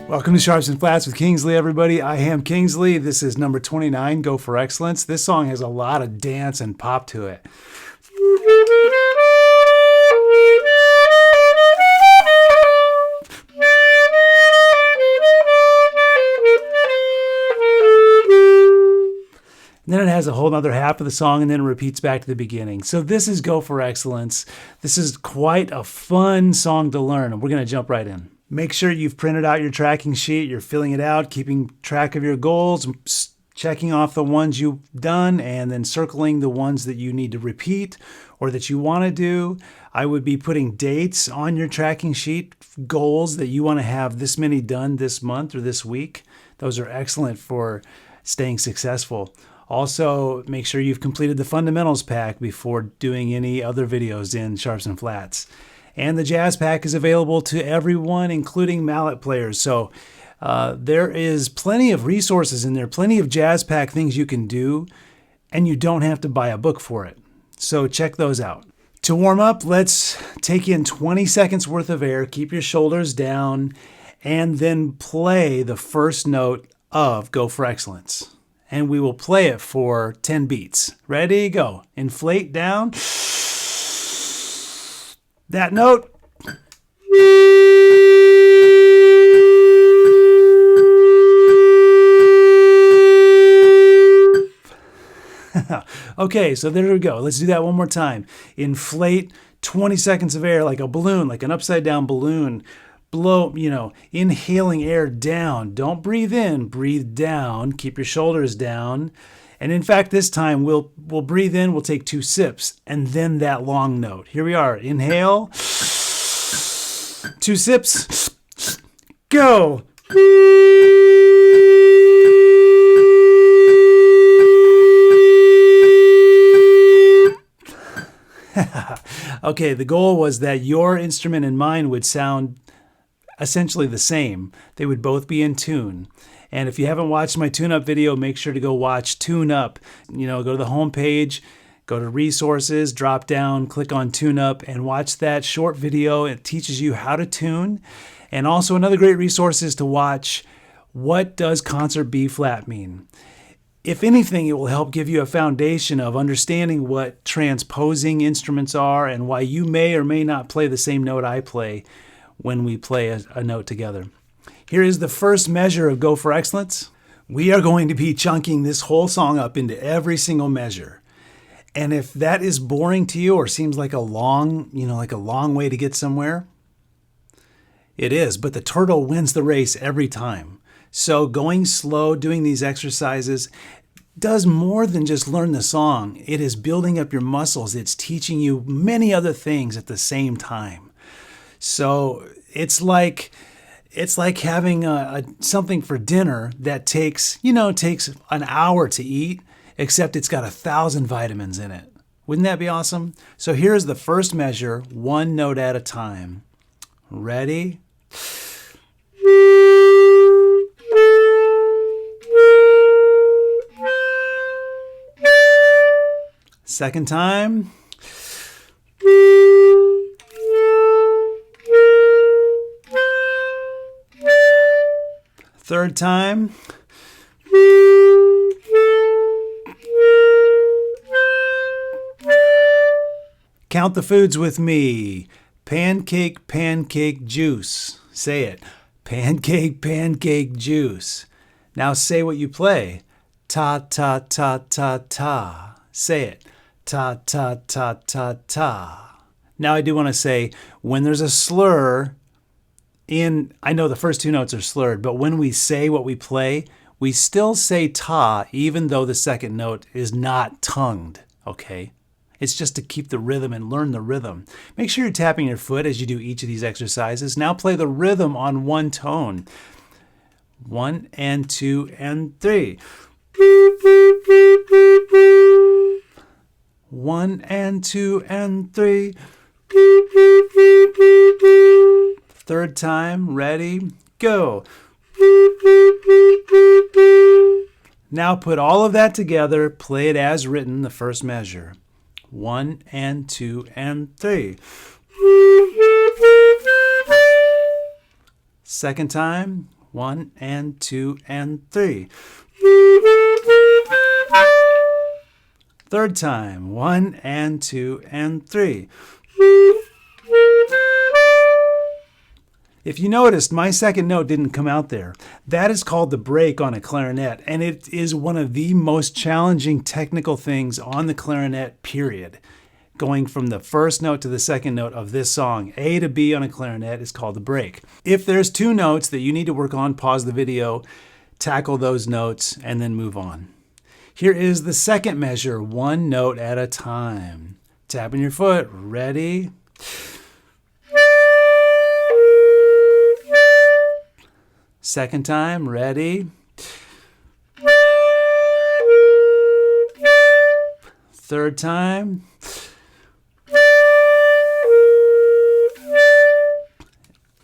Welcome to Sharps and Flats with Kingsley, everybody. I am Kingsley. This is number 29, Go for Excellence. This song has a lot of dance and pop to it. And then it has a whole other half of the song and then it repeats back to the beginning. So this is Go for Excellence. This is quite a fun song to learn, and we're going to jump right in. Make sure you've printed out your tracking sheet, you're filling it out, keeping track of your goals, checking off the ones you've done, and then circling the ones that you need to repeat or that you want to do. I would be putting dates on your tracking sheet, goals that you want to have this many done this month or this week. Those are excellent for staying successful. Also, make sure you've completed the fundamentals pack before doing any other videos in Sharps and Flats. And the jazz pack is available to everyone, including mallet players. So there is plenty of resources in there, plenty of jazz pack things you can do, and you don't have to buy a book for it. So check those out. To warm up, let's take in 20 seconds worth of air, keep your shoulders down, and then play the first note of Go for Excellence. And we will play it for 10 beats. Ready, go. Inflate down. That note. Okay, so there we go. Let's do that one more time. Inflate 20 seconds of air like a balloon, like an upside down balloon. Blow, inhaling air down. Don't breathe in, breathe down. Keep your shoulders down. And in fact, this time we'll breathe in, we'll take 2 sips, and then that long note. Here we are. Inhale. 2 sips. Go. Okay, the goal was that your instrument and mine would sound essentially the same. They would both be in tune. And if you haven't watched my tune-up video, make sure to go watch Tune Up. Go to the home page, go to Resources, drop down, click on Tune Up, and watch that short video. It teaches you how to tune. And also another great resource is to watch What Does Concert B-Flat Mean? If anything, it will help give you a foundation of understanding what transposing instruments are and why you may or may not play the same note I play when we play a note together. Here is the first measure of Go for Excellence. We are going to be chunking this whole song up into every single measure. And if that is boring to you or seems like a long way to get somewhere, it is, but the turtle wins the race every time. So going slow, doing these exercises does more than just learn the song. It is building up your muscles. It's teaching you many other things at the same time. So it's like having something for dinner that takes an hour to eat, except it's got 1,000 vitamins in it. Wouldn't that be awesome? So here's the first measure, one note at a time. Ready? Second time. Third time. Count the foods with me. Pancake, pancake, juice. Say it. Pancake, pancake, juice. Now say what you play. Ta, ta, ta, ta, ta. Say it. Ta, ta, ta, ta, ta. Now I do want to say, when there's a slur I know the first 2 notes are slurred, but when we say what we play, we still say ta, even though the second note is not tongued, okay? It's just to keep the rhythm and learn the rhythm. Make sure you're tapping your foot as you do each of these exercises. Now play the rhythm on one tone. 1 and 2 and 3. 1 and 2 and 3. Third time, ready, go. Now put all of that together, play it as written, the first measure. 1 and 2 and 3. Second time, 1 and 2 and 3. Third time, 1 and 2 and 3. If you noticed, my second note didn't come out there. That is called the break on a clarinet, and it is one of the most challenging technical things on the clarinet, period. Going from the first note to the second note of this song, A to B on a clarinet, is called the break. If there's two notes that you need to work on, pause the video, tackle those notes, and then move on. Here is the second measure, one note at a time. Tapping your foot, ready? Second time, ready? Third time.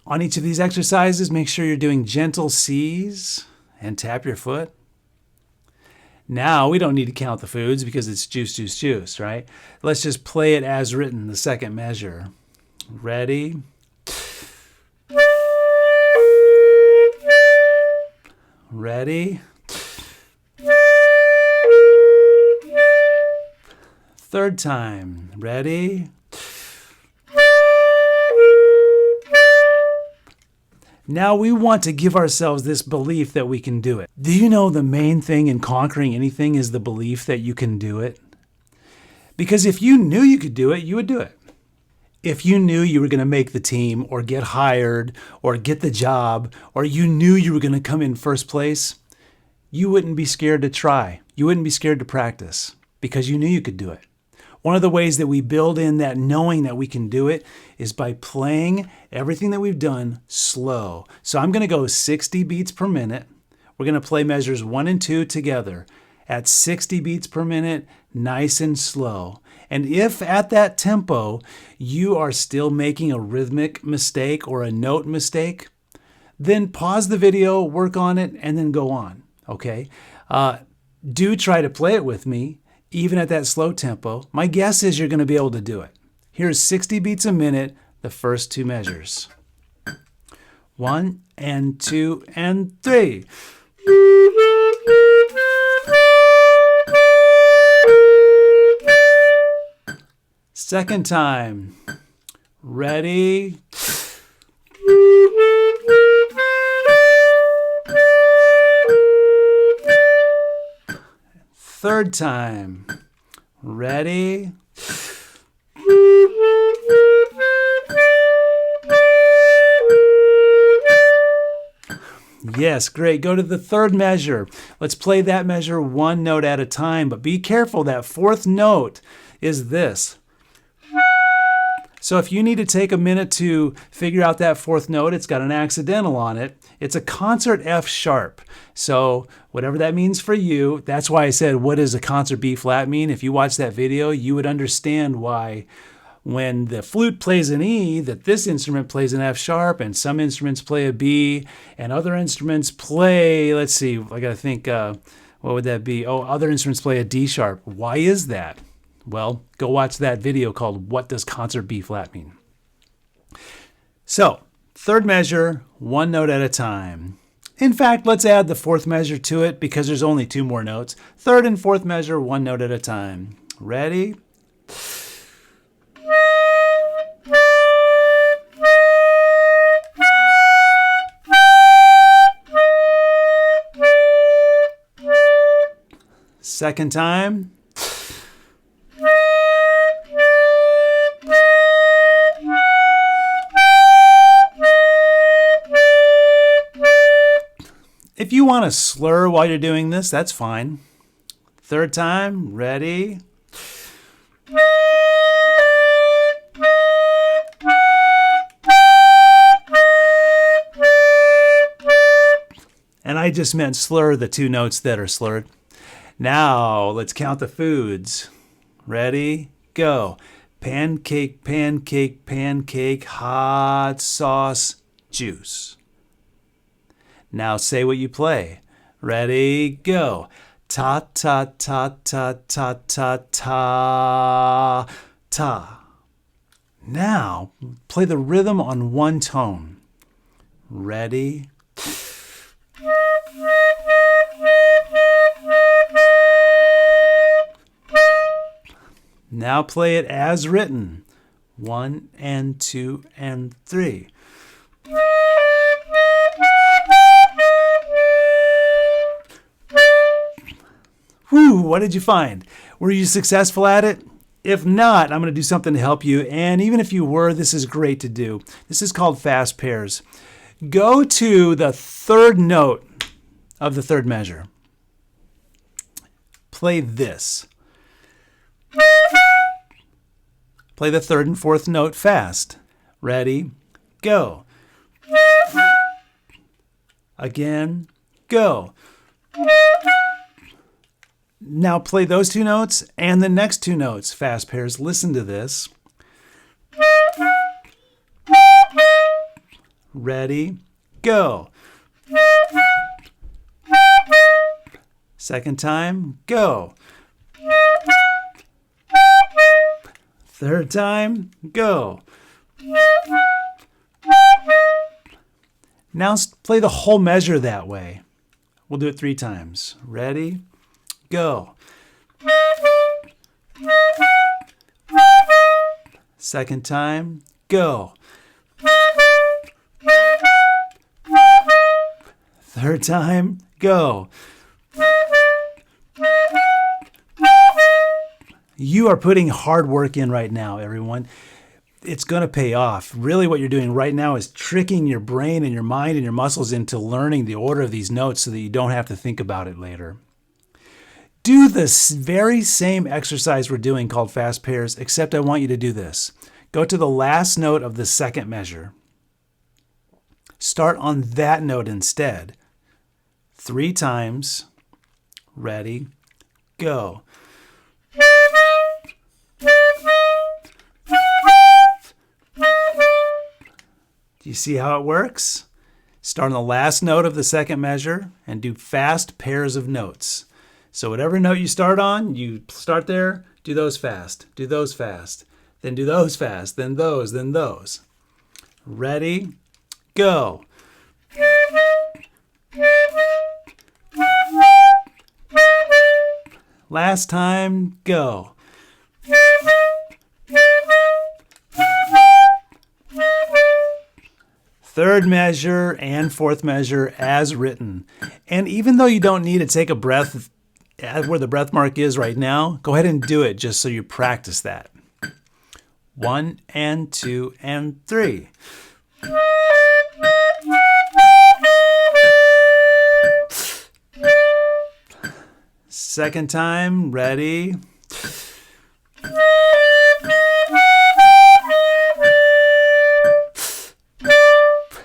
On each of these exercises, make sure you're doing gentle C's and tap your foot. Now, we don't need to count the foods because it's juice, juice, juice, right? Let's just play it as written, the second measure. Ready? Ready? Third time. Ready? Now we want to give ourselves this belief that we can do it. Do you know the main thing in conquering anything is the belief that you can do it? Because if you knew you could do it, you would do it. If you knew you were going to make the team or get hired or get the job, or you knew you were going to come in first place, you wouldn't be scared to try. You wouldn't be scared to practice because you knew you could do it. One of the ways that we build in that knowing that we can do it is by playing everything that we've done slow. So I'm going to go 60 beats per minute. We're going to play measures 1 and 2 together at 60 beats per minute, nice and slow. And if at that tempo you are still making a rhythmic mistake or a note mistake, then pause the video, work on it, and then go on, okay? Do try to play it with me, even at that slow tempo. My guess is you're going to be able to do it. Here's 60 beats a minute, the first two measures. 1 and 2 and 3. Second time. Ready? Third time. Ready? Yes, great. Go to the third measure. Let's play that measure one note at a time, but be careful. That fourth note is this. So if you need to take a minute to figure out that fourth note, it's got an accidental on it. It's a concert F sharp. So whatever that means for you, that's why I said, what does a concert B flat mean? If you watch that video, you would understand why when the flute plays an E, that this instrument plays an F sharp, and some instruments play a B, and other instruments play, let's see, I gotta think, what would that be? Oh, other instruments play a D sharp. Why is that? Well, go watch that video called What Does Concert B Flat Mean? So, third measure, one note at a time. In fact, let's add the fourth measure to it because there's only two more notes. Third and fourth measure, one note at a time. Ready? Second time. If you want to slur while you're doing this, that's fine. Third time, ready? And I just meant slur the two notes that are slurred. Now, let's count the foods. Ready? Go. Pancake, pancake, pancake, hot sauce, juice. Now say what you play. Ready? Go. Ta, ta, ta, ta, ta, ta, ta, ta. Now, play the rhythm on one tone. Ready? Now play it as written. 1 and 2 and 3. Whew, what did you find? Were you successful at it? If not, I'm going to do something to help you. And even if you were, this is great to do. This is called fast pairs. Go to the third note of the third measure. Play this. Play the third and fourth note fast. Ready? Go. Again, go. Now play those two notes and the next two notes, fast pairs. Listen to this. Ready, go. Second time, go. Third time, go. Now play the whole measure that way. We'll do it 3 times. Ready, go. Second time, go. Third time, go. You are putting hard work in right now, everyone. It's going to pay off. Really what you're doing right now is tricking your brain and your mind and your muscles into learning the order of these notes so that you don't have to think about it later. Do this very same exercise we're doing called fast pairs, except I want you to do this. Go to the last note of the second measure. Start on that note instead. 3 times. Ready, go. Do you see how it works? Start on the last note of the second measure and do fast pairs of notes. So whatever note you start on, you start there, do those fast, do those fast, then do those fast, then those, then those. Ready, go. Last time, go. Third measure and fourth measure as written. And even though you don't need to take a breath where the breath mark is right now, go ahead and do it just so you practice that. 1 and 2 and 3. Second time, ready.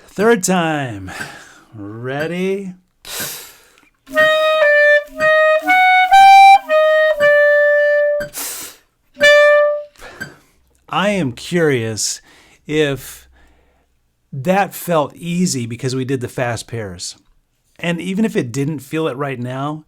Third time, ready. I am curious if that felt easy because we did the fast pairs. And even if it didn't feel it right now,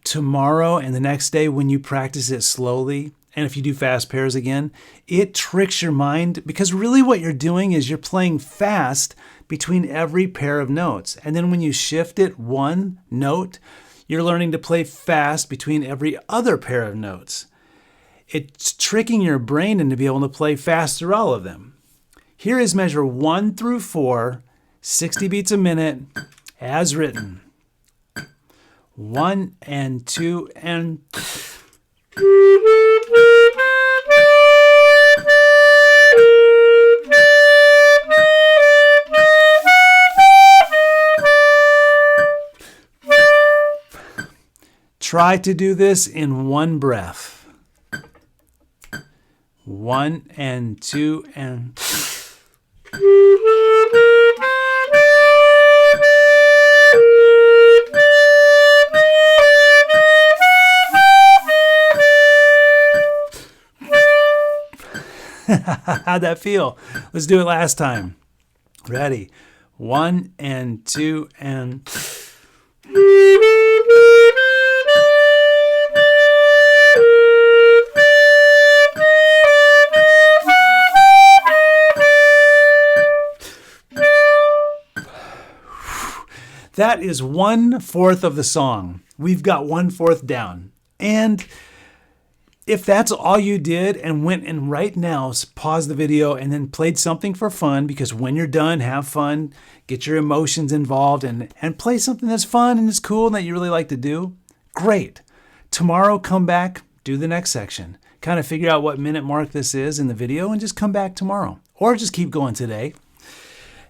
tomorrow and the next day when you practice it slowly, and if you do fast pairs again, it tricks your mind because really what you're doing is you're playing fast between every pair of notes. And then when you shift it one note, you're learning to play fast between every other pair of notes. It's tricking your brain into being able to play fast through all of them. Here is measure 1 through 4, 60 beats a minute, as written. 1 and 2 and... Try to do this in one breath. 1 and 2 and... How'd that feel? Let's do it last time. Ready? 1 and 2 and... That is 1/4 of the song. We've got 1/4 down. And If that's all you did and went and right now pause the video and then played something for fun, because when you're done, have fun, get your emotions involved and play something that's fun and is cool and that you really like to do, great. Tomorrow, come back, do the next section. Kind of figure out what minute mark this is in the video and just come back tomorrow. Or just keep going today.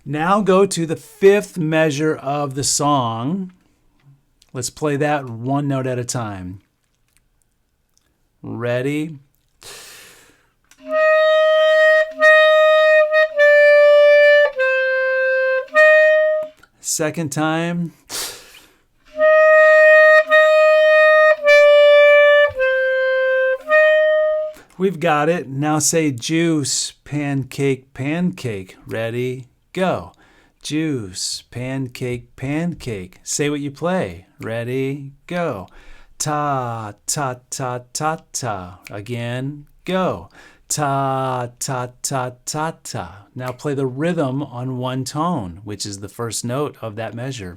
Now go to the fifth measure of the song. Let's play that one note at a time. Ready? Second time. We've got it. Now say juice, pancake, pancake. Ready? Go. Juice, pancake, pancake. Say what you play. Ready? Go. Ta, ta, ta, ta, ta. Again, go. Ta, ta, ta, ta, ta. Now play the rhythm on one tone, which is the first note of that measure.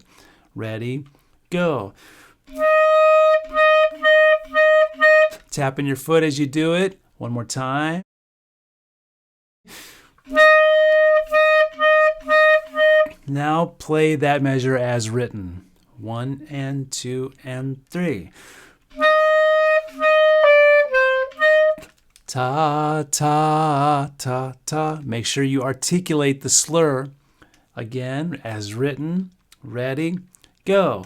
Ready? Go. Tapping your foot as you do it. One more time. Now play that measure as written. 1 and 2 and 3. Ta, ta, ta, ta. Make sure you articulate the slur. Again, as written. Ready? Go.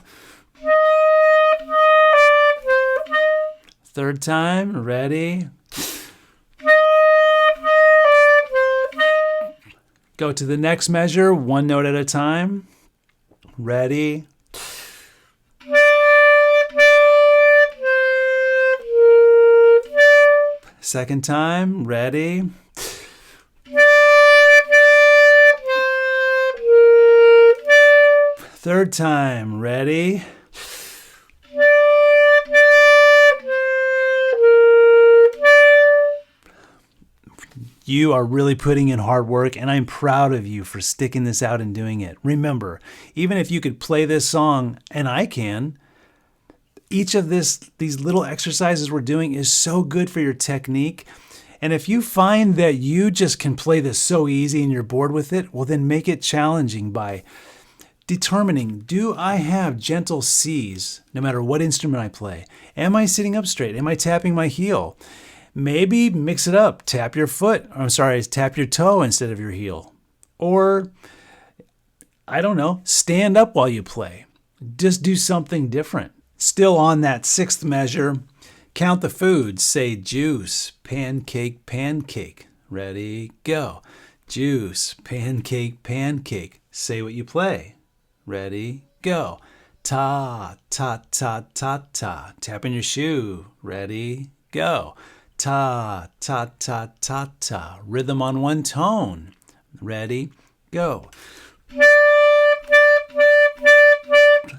Third time. Ready? Go to the next measure, one note at a time. Ready? Second time, ready? Third time, ready? You are really putting in hard work, and I'm proud of you for sticking this out and doing it. Remember, even if you could play this song, and I can, each of these little exercises we're doing is so good for your technique. And if you find that you just can play this so easy and you're bored with it, well, then make it challenging by determining, do I have gentle C's no matter what instrument I play? Am I sitting up straight? Am I tapping my heel? Maybe mix it up. Tap your tap your toe instead of your heel. Or, I don't know, stand up while you play. Just do something different. Still on that sixth measure, count the foods. Say juice, pancake, pancake. Ready, go. Juice, pancake, pancake. Say what you play. Ready, go. Ta, ta, ta, ta, ta. Tapping your shoe. Ready, go. Ta, ta, ta, ta, ta. Rhythm on one tone. Ready, go.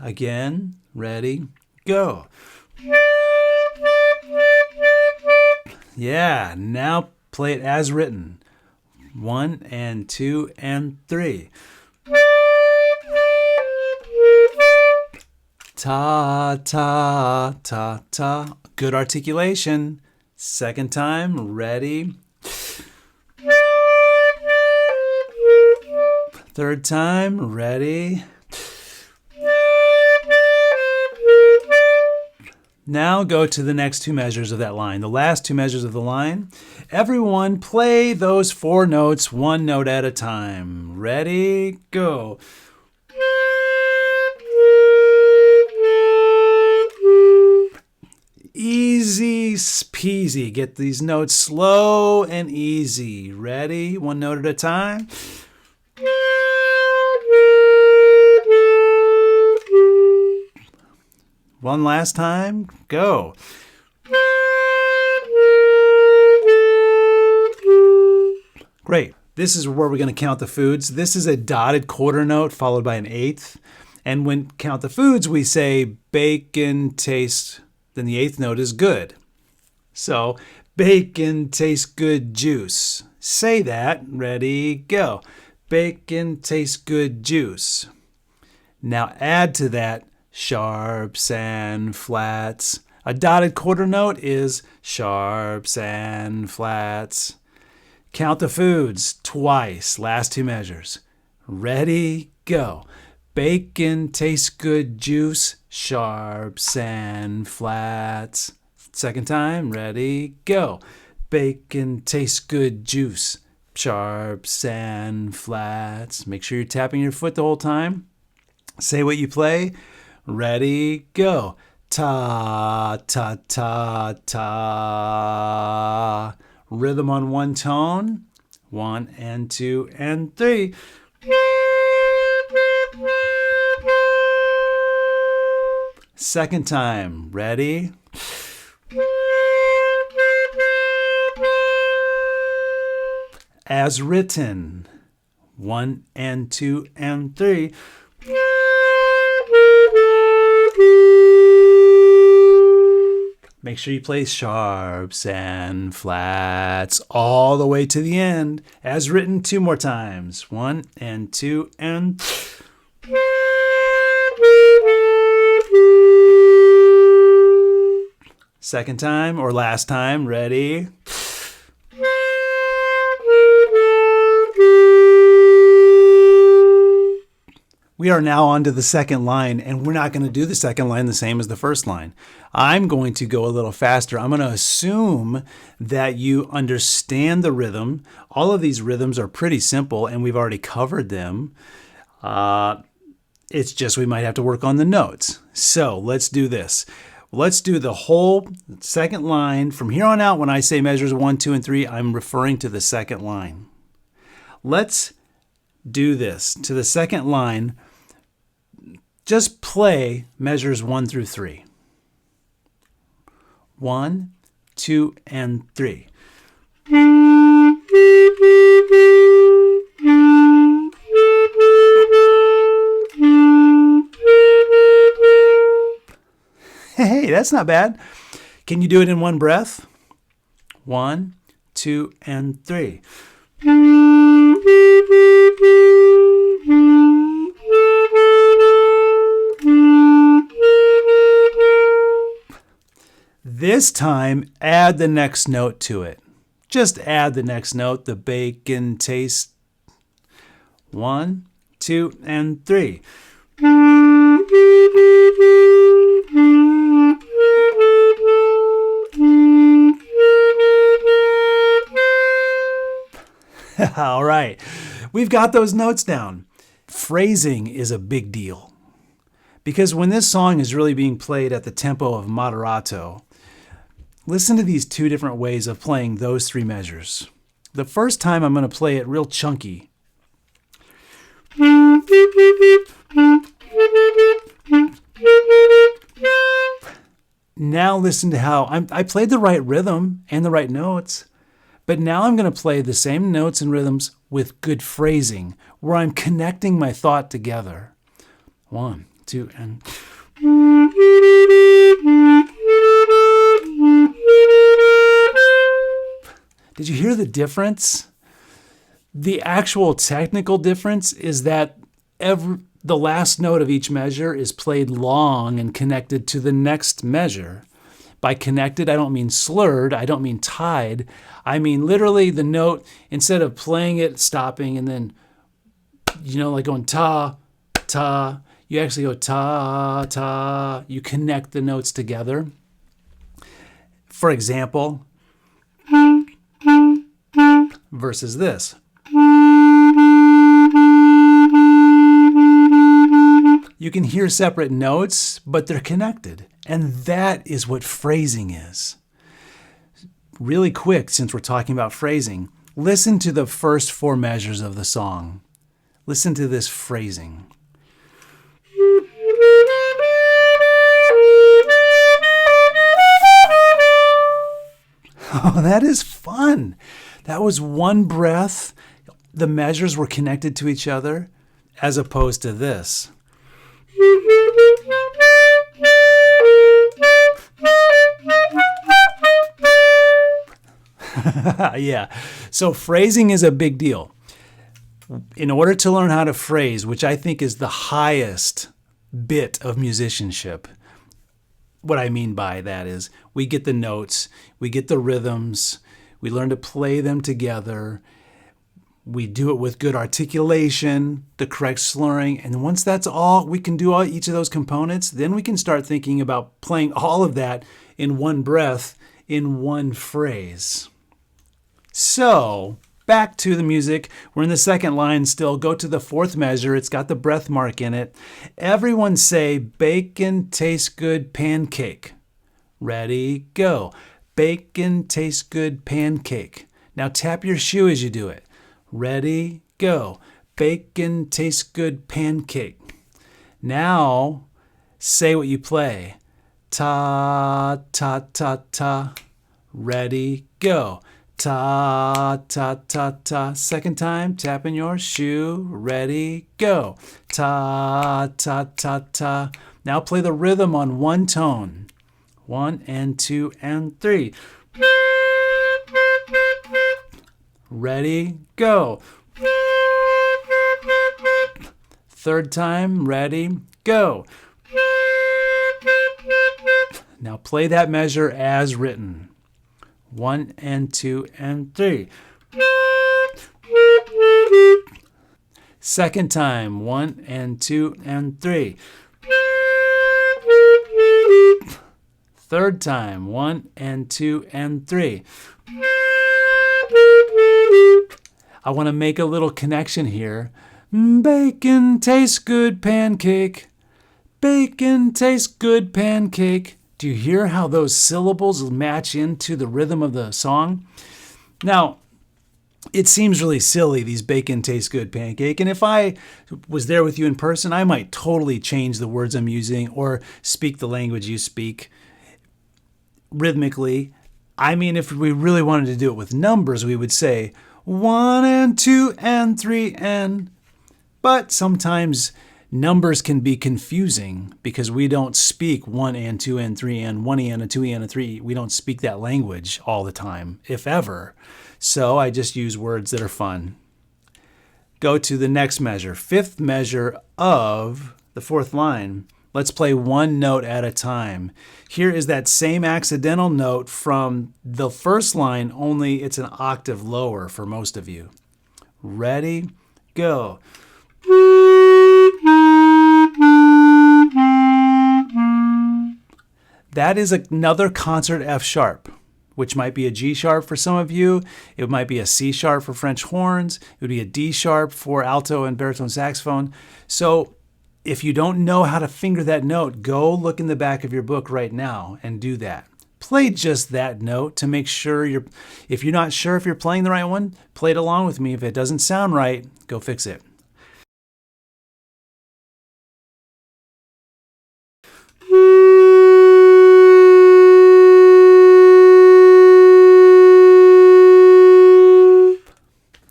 Again, ready, go. Yeah, now play it as written. 1 and 2 and 3. Ta, ta, ta, ta. Good articulation. Second time, ready. Third time, ready. Now go to the next two measures of that line, the last two measures of the line. Everyone play those 4 notes, one note at a time. Ready, go. Easy peasy. Get these notes slow and easy. Ready? One note at a time. One last time. Go. Great. This is where we're going to count the foods. This is a dotted quarter note followed by an eighth. And when count the foods, we say bacon tastes, then the eighth note is good. So, bacon tastes good juice. Say that. Ready, go. Bacon tastes good juice. Now add to that sharps and flats. A dotted quarter note is sharps and flats. Count the foods twice, last two measures. Ready, go. Bacon tastes good, juice, sharps and flats. Second time, ready, go. Bacon tastes good, juice, sharps and flats. Make sure you're tapping your foot the whole time. Say what you play. Ready, go. Ta, ta, ta, ta. Rhythm on one tone. 1 and 2 and 3. Second time. Ready? As written. 1 and 2 and 3. Make sure you play sharps and flats all the way to the end. As written 2 more times. 1 and 2 and... Second time or last time. Ready? We are now on to the second line, and we're not going to do the second line the same as the first line. I'm going to go a little faster. I'm going to assume that you understand the rhythm. All of these rhythms are pretty simple, and we've already covered them. It's just we might have to work on the notes. So let's do this. Let's do the whole second line. From here on out, when I say measures 1, 2, and 3, I'm referring to the second line. Let's do this. To the second line, just play measures 1 through 3. 1, 2, and 3. Hey, that's not bad. Can you do it in one breath? 1, 2, and 3. This time, add the next note to it. Just add the next note, the bacon taste. 1, 2, and 3. All right, we've got those notes down. Phrasing is a big deal because when this song is really being played at the tempo of moderato, listen to these 2 different ways of playing those 3 measures. The first time I'm going to play it real chunky. Now listen to how I played the right rhythm and the right notes, but now I'm going to play the same notes and rhythms with good phrasing, where I'm connecting my thought together. 1, 2, and... Did you hear the difference? The actual technical difference is that the last note of each measure is played long and connected to the next measure. By connected, I don't mean slurred, I don't mean tied. I mean literally the note, instead of playing it, stopping, and then, like going ta, ta, you actually go ta, ta. You connect the notes together. For example, versus this. You can hear separate notes, but they're connected. And that is what phrasing is. Really quick, since we're talking about phrasing, listen to the first 4 measures of the song. Listen to this phrasing. Oh, that is fun. That was one breath. The measures were connected to each other, as opposed to this. Yeah. So phrasing is a big deal. In order to learn how to phrase, which I think is the highest bit of musicianship, what I mean by that is we get the notes, we get the rhythms, we learn to play them together. We do it with good articulation, the correct slurring, and once that's all, we can do each of those components, then we can start thinking about playing all of that in one breath, in one phrase. So, back to the music. We're in the second line still. Go to the fourth measure. It's got the breath mark in it. Everyone say, bacon tastes good pancake. Ready, go. Bacon tastes good pancake. Now tap your shoe as you do it. Ready, go. Bacon tastes good pancake. Now, say what you play. Ta, ta, ta, ta. Ready, go. Ta, ta, ta, ta. Second time, tapping your shoe. Ready, go. Ta, ta, ta, ta. Now play the rhythm on one tone. 1 and 2 and 3. Ready, go. Third time, ready, go. Now play that measure as written. 1 and 2 and 3. Second time, 1 and 2 and 3. Third time, 1 and 2 and 3. I want to make a little connection here. Bacon tastes good pancake. Bacon tastes good pancake. Do you hear how those syllables match into the rhythm of the song? Now, it seems really silly, these bacon tastes good pancake. And if I was there with you in person, I might totally change the words I'm using or speak the language you speak rhythmically. I mean, if we really wanted to do it with numbers, we would say 1 and 2 and 3 and. But sometimes numbers can be confusing because we don't speak 1 and 2 and 3 and 1 and a 2 and a 3. We don't speak that language all the time, if ever. So I just use words that are fun. Go to the next measure, fifth measure of the fourth line. Let's play one note at a time. Here is that same accidental note from the first line, only it's an octave lower for most of you. Ready, go. That is another concert F sharp, which might be a G sharp for some of you. It might be a C sharp for French horns. It would be a D sharp for alto and baritone saxophone. So if you don't know how to finger that note, go look in the back of your book right now and do that. Play just that note to make sure if you're not sure if you're playing the right one, play it along with me. If it doesn't sound right, go fix it.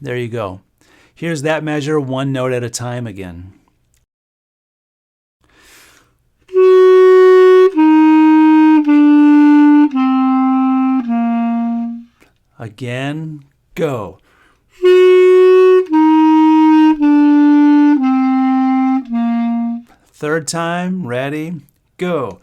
There you go. Here's that measure, one note at a time again. Again, go. Third time, ready, go.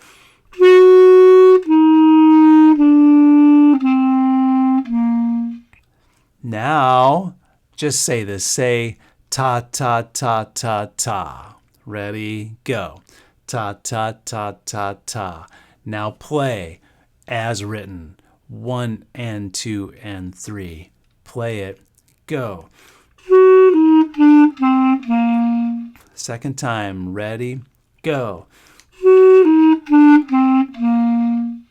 Now, just say this. Say ta ta ta ta ta. Ready, go. Ta ta ta ta ta. Now play as written. 1 and 2 and 3. Play it. Go. Second time. Ready, go.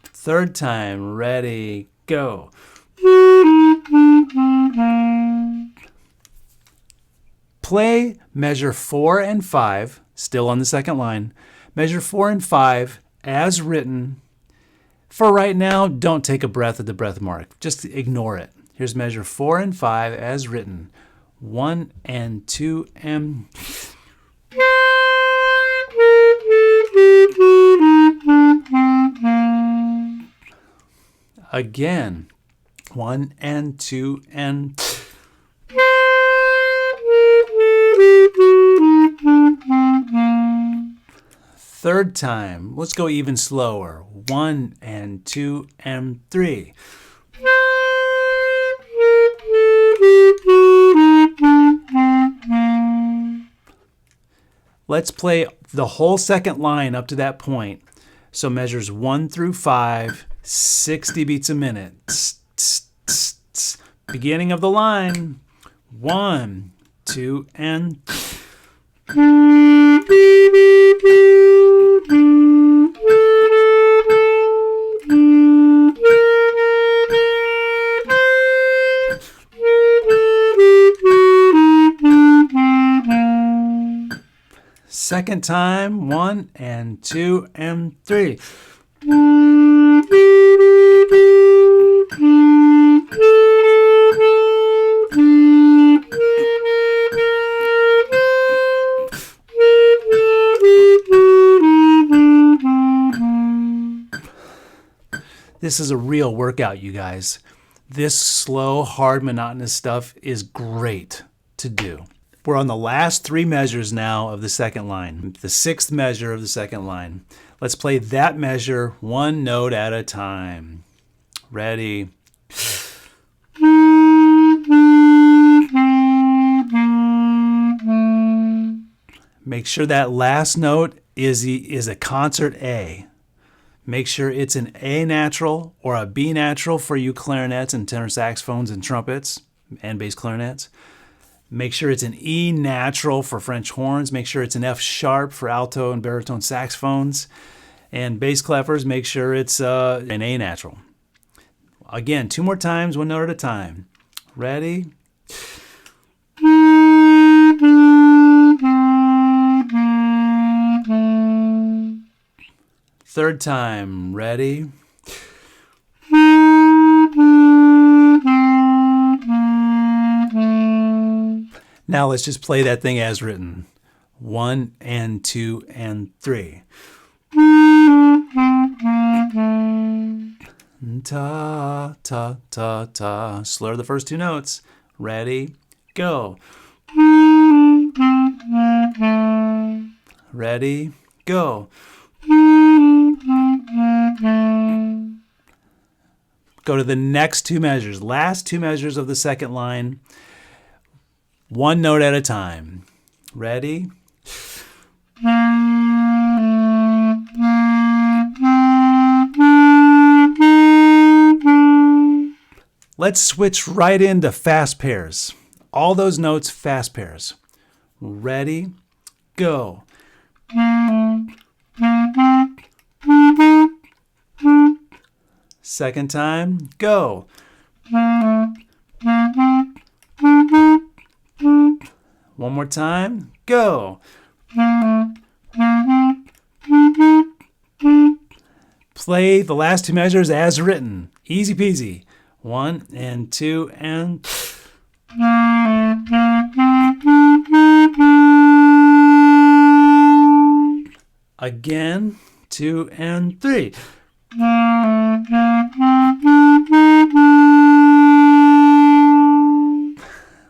Third time. Ready, go. Play measure 4 and 5, still on the second line. Measure 4 and 5 as written. For right now, don't take a breath at the breath mark. Just ignore it. Here's measure 4 and 5 as written. 1 and 2 and... Again. 1 and 2 and... Third time, let's go even slower. 1 and 2 and 3. Let's play the whole second line up to that point. So measures 1 through 5, 60 beats a minute. Tss, tss, tss, tss. Beginning of the line. 1, 2, and second time. 1 and 2 and 3. This is a real workout, you guys. This slow, hard, monotonous stuff is great to do. We're on the last 3 measures now of the second line, the 6th measure of the second line. Let's play that measure 1 note at a time. Ready? Make sure that last note is a concert A. Make sure it's an A natural or a B natural for you clarinets and tenor saxophones and trumpets and bass clarinets. Make sure it's an E natural for French horns. Make sure it's an F sharp for alto and baritone saxophones. And bass clefers, make sure it's an A natural. Again, 2 more times, 1 note at a time. Ready? Third time. Ready? Now let's just play that thing as written. 1 and 2 and 3. Ta, ta, ta, ta. Slur the first 2 notes. Ready? Go. Ready? Go. Go to the next 2 measures. Last 2 measures of the second line. 1 note at a time. Ready? Let's switch right into fast pairs. All those notes, fast pairs. Ready? Go. Second time, go. One more time, go. Play the last 2 measures as written. Easy peasy. 1 and 2 and... Again, 2 and 3.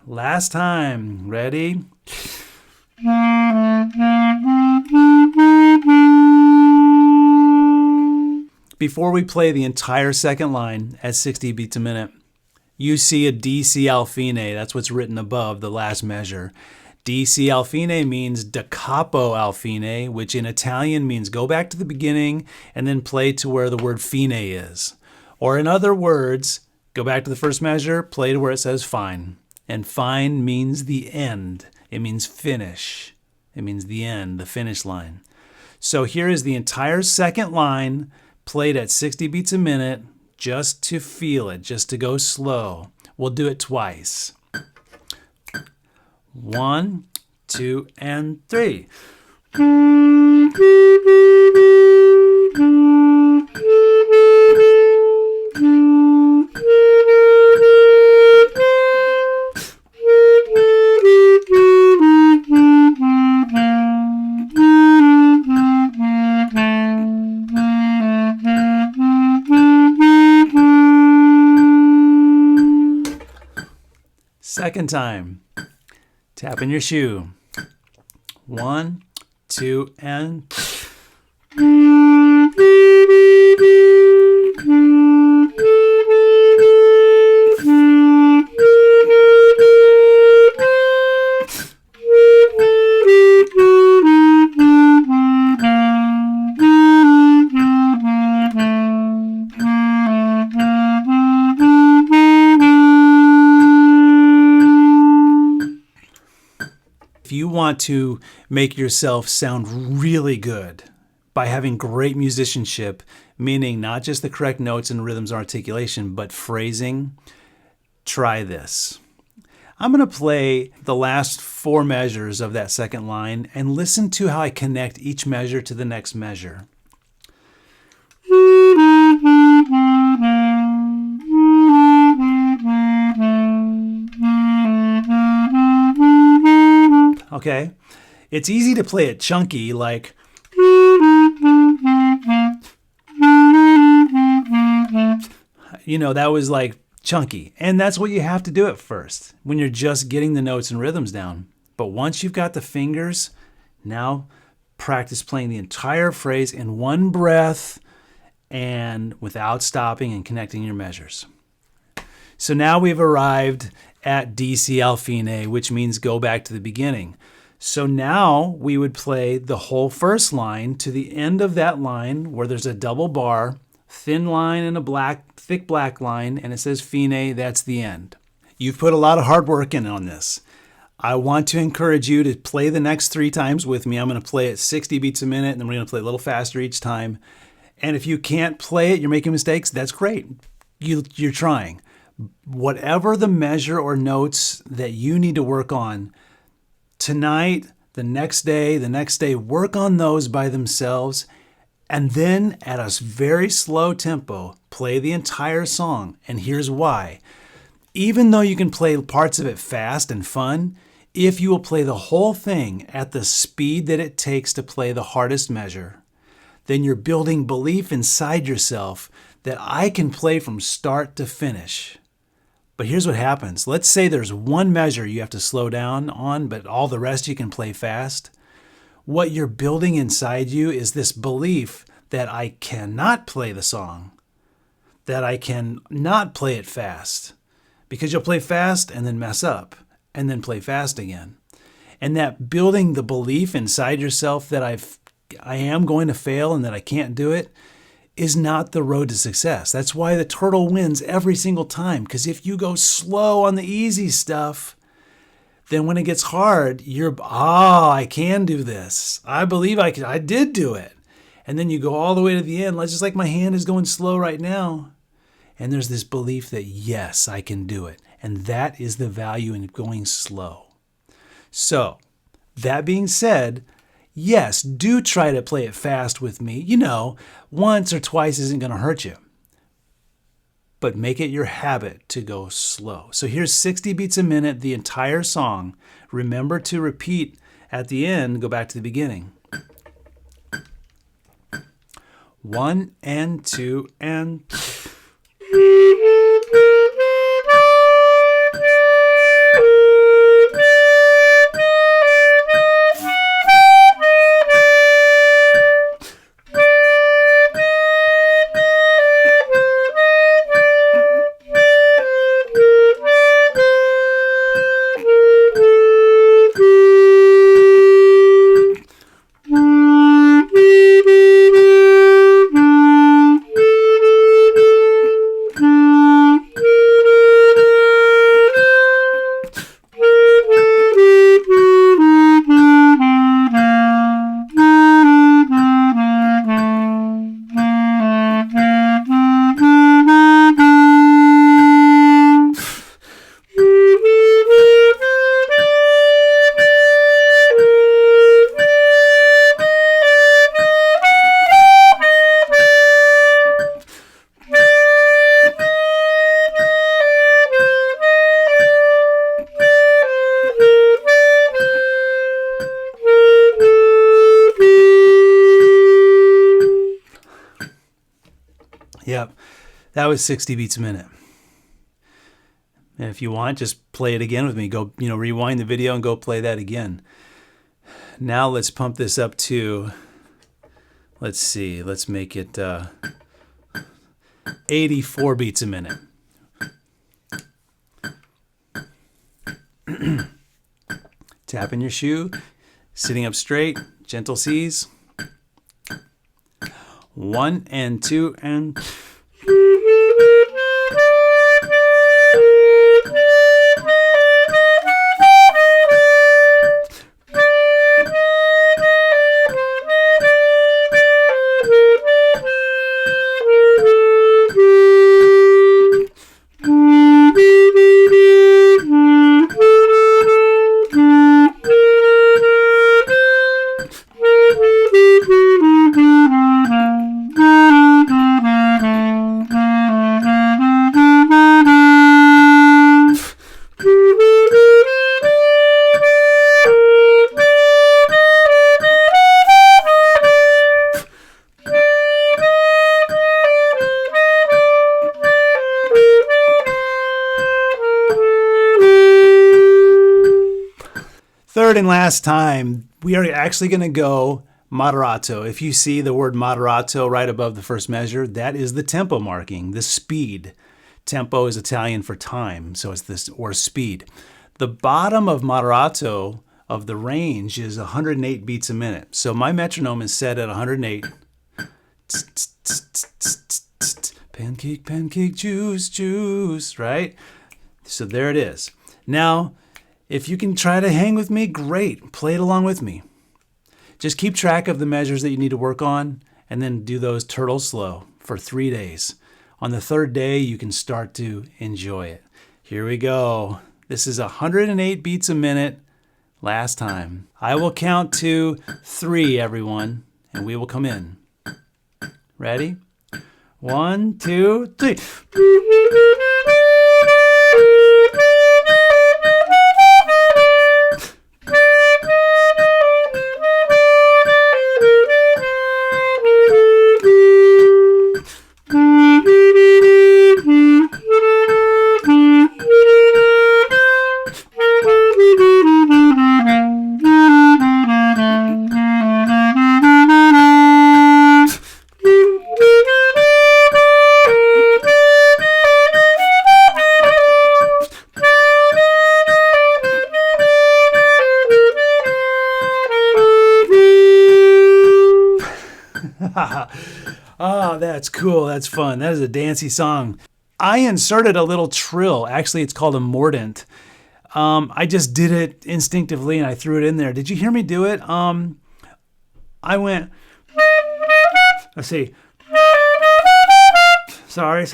Last time. Ready? Before we play the entire second line at 60 beats a minute, you see a DC al fine. That's what's written above the last measure. DC al fine means da capo al fine, which in Italian means go back to the beginning and then play to where the word fine is. Or in other words, go back to the first measure, play to where it says fine. And fine means the end. It means finish. It means the end, the finish line. So here is the entire second line played at 60 beats a minute just to feel it, just to go slow. We'll do it twice. 1, 2, and 3. Second time. Tap in your shoe. 1, 2, and... If you want to make yourself sound really good by having great musicianship, meaning not just the correct notes and rhythms and articulation, but phrasing, try this. I'm going to play the last 4 measures of that second line and listen to how I connect each measure to the next measure. Okay, it's easy to play it chunky, like that was like chunky. And that's what you have to do at first when you're just getting the notes and rhythms down. But once you've got the fingers, now practice playing the entire phrase in one breath and without stopping and connecting your measures. So now we've arrived at DC al fine, which means go back to the beginning. So now we would play the whole first line to the end of that line where there's a double bar, thin line and a thick black line, and it says fine, that's the end. You've put a lot of hard work in on this. I want to encourage you to play the next 3 times with me. I'm going to play it 60 beats a minute, and then we're going to play a little faster each time. And if you can't play it, you're making mistakes, that's great. You're trying. Whatever the measure or notes that you need to work on, tonight, the next day, work on those by themselves, and then at a very slow tempo, play the entire song. And here's why. Even though you can play parts of it fast and fun, if you will play the whole thing at the speed that it takes to play the hardest measure, then you're building belief inside yourself that I can play from start to finish. But here's what happens. Let's say there's one measure you have to slow down on, but all the rest you can play fast. What you're building inside you is this belief that I cannot play the song, that I can not play it fast, because you'll play fast and then mess up and then play fast again. And that building the belief inside yourself that I am going to fail and that I can't do it is not the road to success. That's why the turtle wins every single time. Because if you go slow on the easy stuff, then when it gets hard, I can do this. I believe I did do it. And then you go all the way to the end, just like my hand is going slow right now. And there's this belief that, yes, I can do it. And that is the value in going slow. So, that being said, yes, do try to play it fast with me. Once or twice isn't going to hurt you. But make it your habit to go slow. So here's 60 beats a minute, the entire song. Remember to repeat at the end, go back to the beginning. 1 and 2 and... Yep, that was 60 beats a minute. And if you want, just play it again with me. Go, rewind the video and go play that again. Now let's pump this up to, let's see, let's make it 84 beats a minute. Tapping your shoe, sitting up straight, gentle C's. 1 and 2 and... Third and last time, we are actually going to go moderato. If you see the word moderato right above the first measure, that is the tempo marking, the speed. Tempo is Italian for time, so it's this, or speed. The bottom of moderato of the range is 108 beats a minute. So my metronome is set at 108. Pancake, pancake, juice, juice, right? So there it is. Now, if you can try to hang with me, great. Play it along with me. Just keep track of the measures that you need to work on and then do those turtle slow for 3 days. On the third day, you can start to enjoy it. Here we go. This is 108 beats a minute. Last time. I will count to 3, everyone, and we will come in. Ready? 1, 2, 3. Oh, that's cool. That's fun. That is a dancey song. I inserted a little trill. Actually, it's called a mordant. I just did it instinctively and I threw it in there. Did you hear me do it? I went, let's see. Sorry.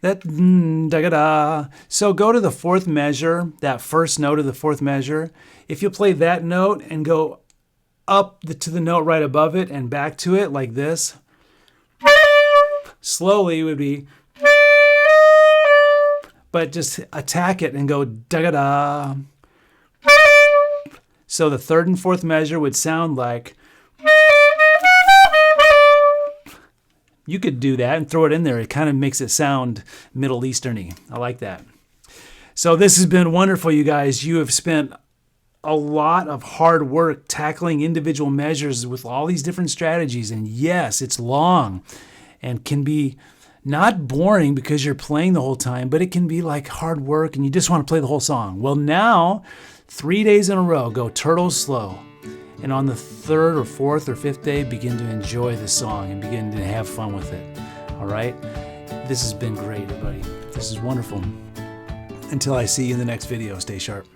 That da-ga-da. So go to the fourth measure, that first note of the fourth measure. If you play that note and go up to the note right above it and back to it like this, slowly it would be, but just attack it and go da-ga-da. So the third and fourth measure would sound like, you could do that and throw it in there. It kind of makes it sound Middle Eastern-y. I like that. So this has been wonderful, you guys. You have spent a lot of hard work tackling individual measures with all these different strategies. And yes, it's long and can be not boring because you're playing the whole time, but it can be like hard work and you just want to play the whole song. Well, now, 3 days in a row, go turtle slow. And on the third or fourth or fifth day, begin to enjoy the song and begin to have fun with it. All right? This has been great, everybody. This is wonderful. Until I see you in the next video, stay sharp.